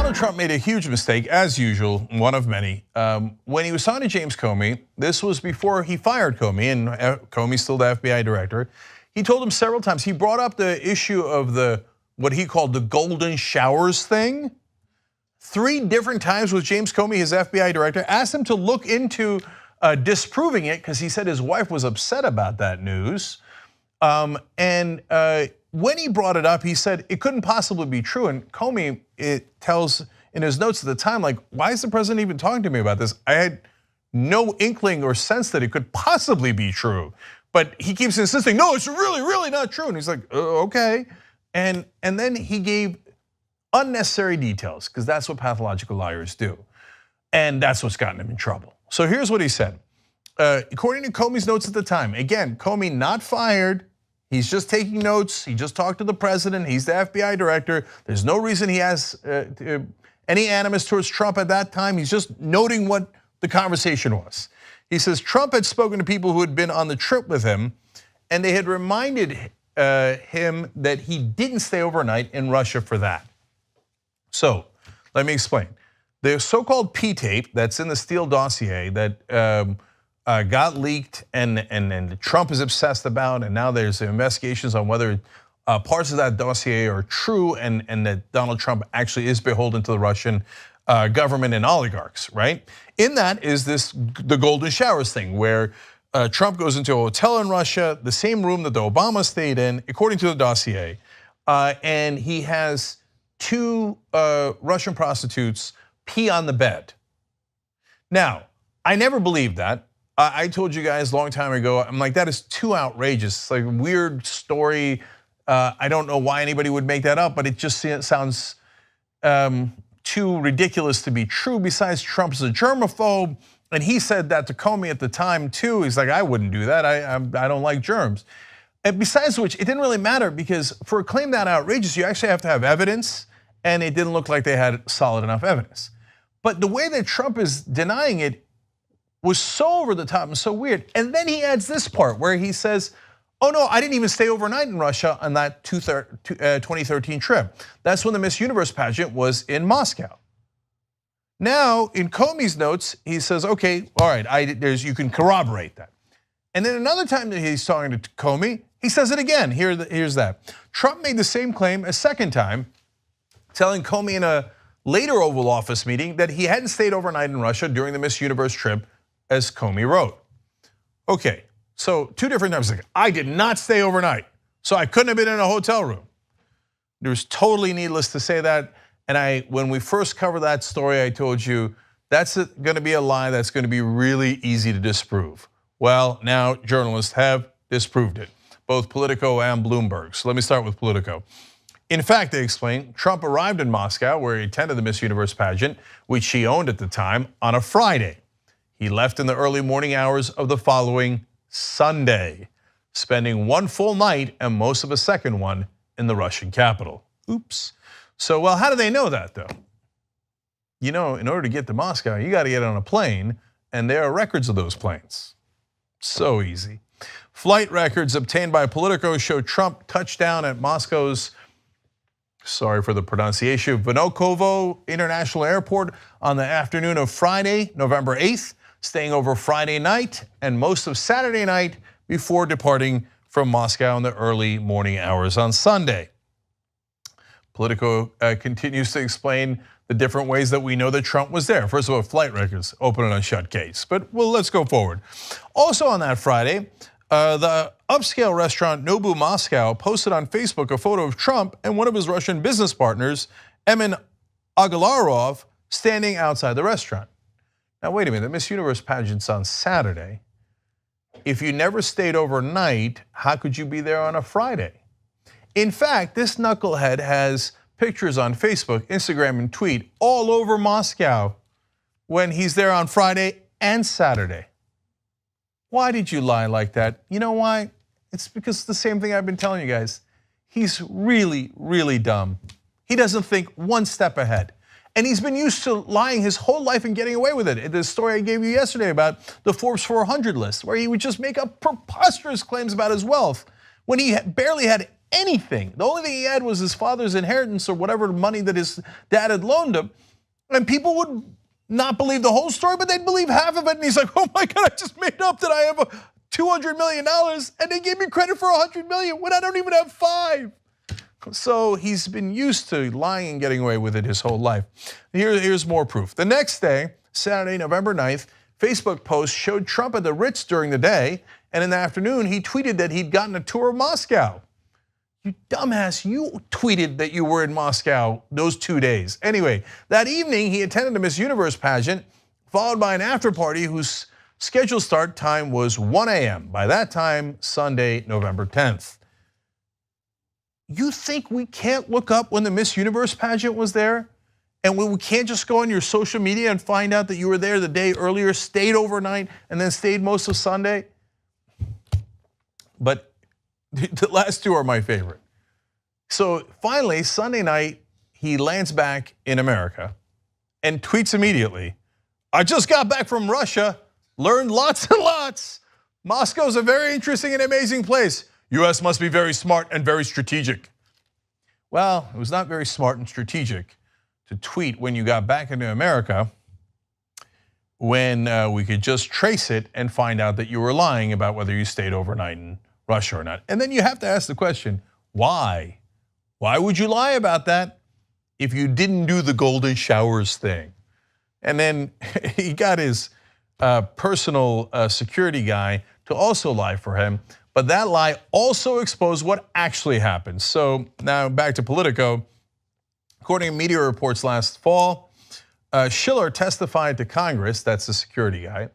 Donald Trump made a huge mistake, as usual, one of many. When he was talking to James Comey, this was before he fired Comey, and Comey's still the FBI director. He told him several times, he brought up the issue of what he called the golden showers thing. 3 different times with James Comey, his FBI director, asked him to look into disproving it because he said his wife was upset about that news. When he brought it up, he said it couldn't possibly be true. And Comey, it tells in his notes at the time, like, why is the president even talking to me about this? I had no inkling or sense that it could possibly be true. But he keeps insisting, no, it's really, really not true. And he's like, okay. And then he gave unnecessary details, because that's what pathological liars do. And that's what's gotten him in trouble. So here's what he said. According to Comey's notes at the time, again, Comey not fired. He's just taking notes. He just talked to the president. He's the FBI director. There's no reason he has any animus towards Trump at that time. He's just noting what the conversation was. He says Trump had spoken to people who had been on the trip with him, and they had reminded him that he didn't stay overnight in Russia for that. So let me explain. The so-called P-tape that's in the Steele dossier that got leaked and Trump is obsessed about, and now there's investigations on whether parts of that dossier are true and that Donald Trump actually is beholden to the Russian government and oligarchs, right? In that is the golden showers thing, where Trump goes into a hotel in Russia, the same room that the Obama stayed in, according to the dossier, and he has 2 Russian prostitutes pee on the bed. Now, I never believed that. I told you guys a long time ago, I'm like, that is too outrageous. It's like a weird story. I don't know why anybody would make that up, but it just sounds too ridiculous to be true. Besides, Trump's a germaphobe, and he said that to Comey at the time too. He's like, I wouldn't do that, I don't like germs. And besides which, it didn't really matter, because for a claim that outrageous, you actually have to have evidence, and it didn't look like they had solid enough evidence. But the way that Trump is denying it was so over the top and so weird. And then he adds this part where he says, oh no, I didn't even stay overnight in Russia on that 2013 trip. That's when the Miss Universe pageant was in Moscow. Now, in Comey's notes, he says, okay, all right, you can corroborate that. And then another time that he's talking to Comey, he says it again. Here's that. Trump made the same claim a second time, telling Comey in a later Oval Office meeting that he hadn't stayed overnight in Russia during the Miss Universe trip, as Comey wrote. Okay, so 2 different times, like, I did not stay overnight, so I couldn't have been in a hotel room. It was totally needless to say that, and when we first covered that story, I told you that's gonna be a lie that's gonna be really easy to disprove. Well, now journalists have disproved it, both Politico and Bloomberg. So let me start with Politico. In fact, they explain, Trump arrived in Moscow, where he attended the Miss Universe pageant, which he owned at the time, on a Friday. He left in the early morning hours of the following Sunday, spending 1 full night and most of a second one in the Russian capital. Oops. So, well, how do they know that though? You know, in order to get to Moscow, you got to get on a plane, and there are records of those planes. So easy. Flight records obtained by Politico show Trump touched down at Moscow's, sorry for the pronunciation, Vnukovo International Airport on the afternoon of Friday, November 8th, staying over Friday night and most of Saturday night before departing from Moscow in the early morning hours on Sunday. Politico continues to explain the different ways that we know that Trump was there. First of all, flight records, open and unshut case. But well, let's go forward. Also on that Friday, the upscale restaurant Nobu Moscow posted on Facebook a photo of Trump and one of his Russian business partners, Emin Agalarov, standing outside the restaurant. Now wait a minute, the Miss Universe pageant's on Saturday. If you never stayed overnight, how could you be there on a Friday? In fact, this knucklehead has pictures on Facebook, Instagram, and tweet all over Moscow when he's there on Friday and Saturday. Why did you lie like that? You know why? It's because it's the same thing I've been telling you guys. He's really, really dumb. He doesn't think 1 step ahead. And he's been used to lying his whole life and getting away with it. The story I gave you yesterday about the Forbes 400 list, where he would just make up preposterous claims about his wealth when he barely had anything. The only thing he had was his father's inheritance or whatever money that his dad had loaned him. And people would not believe the whole story, but they'd believe half of it. And he's like, oh my God, I just made up that I have $200 million and they gave me credit for $100 million when I don't even have $5. So he's been used to lying and getting away with it his whole life. Here's more proof. The next day, Saturday, November 9th, Facebook posts showed Trump at the Ritz during the day, and in the afternoon, he tweeted that he'd gotten a tour of Moscow. You dumbass, you tweeted that you were in Moscow those 2 days. Anyway, that evening, he attended a Miss Universe pageant, followed by an after party whose scheduled start time was 1 a.m. By that time, Sunday, November 10th. You think we can't look up when the Miss Universe pageant was there? And we can't just go on your social media and find out that you were there the day earlier, stayed overnight, and then stayed most of Sunday? But the last two are my favorite. So finally, Sunday night, he lands back in America and tweets immediately, I just got back from Russia, learned lots and lots. Moscow's a very interesting and amazing place. US must be very smart and very strategic. Well, it was not very smart and strategic to tweet when you got back into America when we could just trace it and find out that you were lying about whether you stayed overnight in Russia or not. And then you have to ask the question, why? Why would you lie about that if you didn't do the golden showers thing? And then he got his personal security guy to also lie for him. But that lie also exposed what actually happened. So now back to Politico. According to media reports last fall, Schiller testified to Congress, that's the security guy,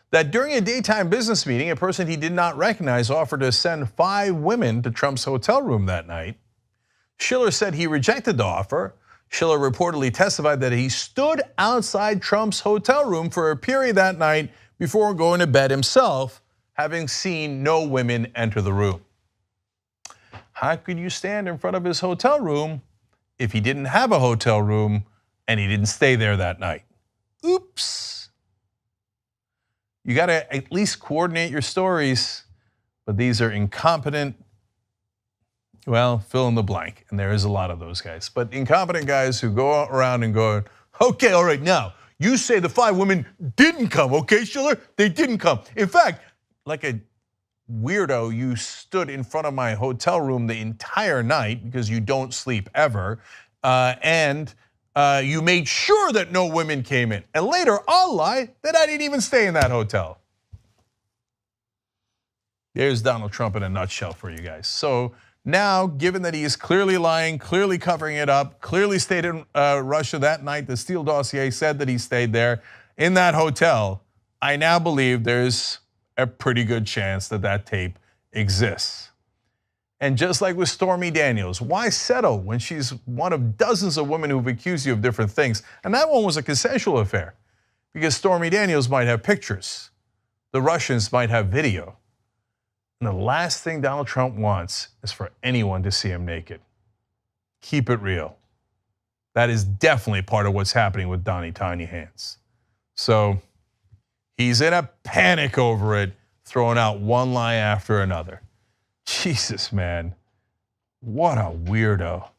that during a daytime business meeting, a person he did not recognize offered to send 5 women to Trump's hotel room that night. Schiller said he rejected the offer. Schiller reportedly testified that he stood outside Trump's hotel room for a period that night before going to bed himself, having seen no women enter the room. How could you stand in front of his hotel room if he didn't have a hotel room and he didn't stay there that night? Oops. You gotta at least coordinate your stories, but these are incompetent, well, fill in the blank, and there is a lot of those guys. But incompetent guys who go around and go, okay, all right, now, you say the 5 women didn't come, okay, Schiller? They didn't come. In fact, like a weirdo, you stood in front of my hotel room the entire night because you don't sleep ever, and you made sure that no women came in. And later, I'll lie that I didn't even stay in that hotel. There's Donald Trump in a nutshell for you guys. So now, given that he is clearly lying, clearly covering it up, clearly stayed in Russia that night, the Steele dossier said that he stayed there in that hotel, I now believe there's a pretty good chance that that tape exists. And just like with Stormy Daniels, why settle when she's one of dozens of women who've accused you of different things? And that one was a consensual affair because Stormy Daniels might have pictures. The Russians might have video. And the last thing Donald Trump wants is for anyone to see him naked. Keep it real. That is definitely part of what's happening with Donnie Tiny Hands. So he's in a panic over it, throwing out one lie after another. Jesus, man, what a weirdo.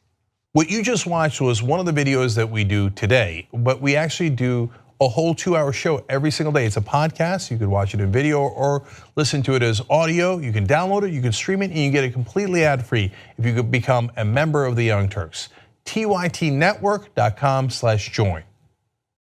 What you just watched was one of the videos that we do today, but we actually do a whole 2-hour show every single day. It's a podcast. You could watch it in video or listen to it as audio. You can download it, you can stream it, and you get it completely ad-free if you could become a member of the Young Turks. TYTnetwork.com/join.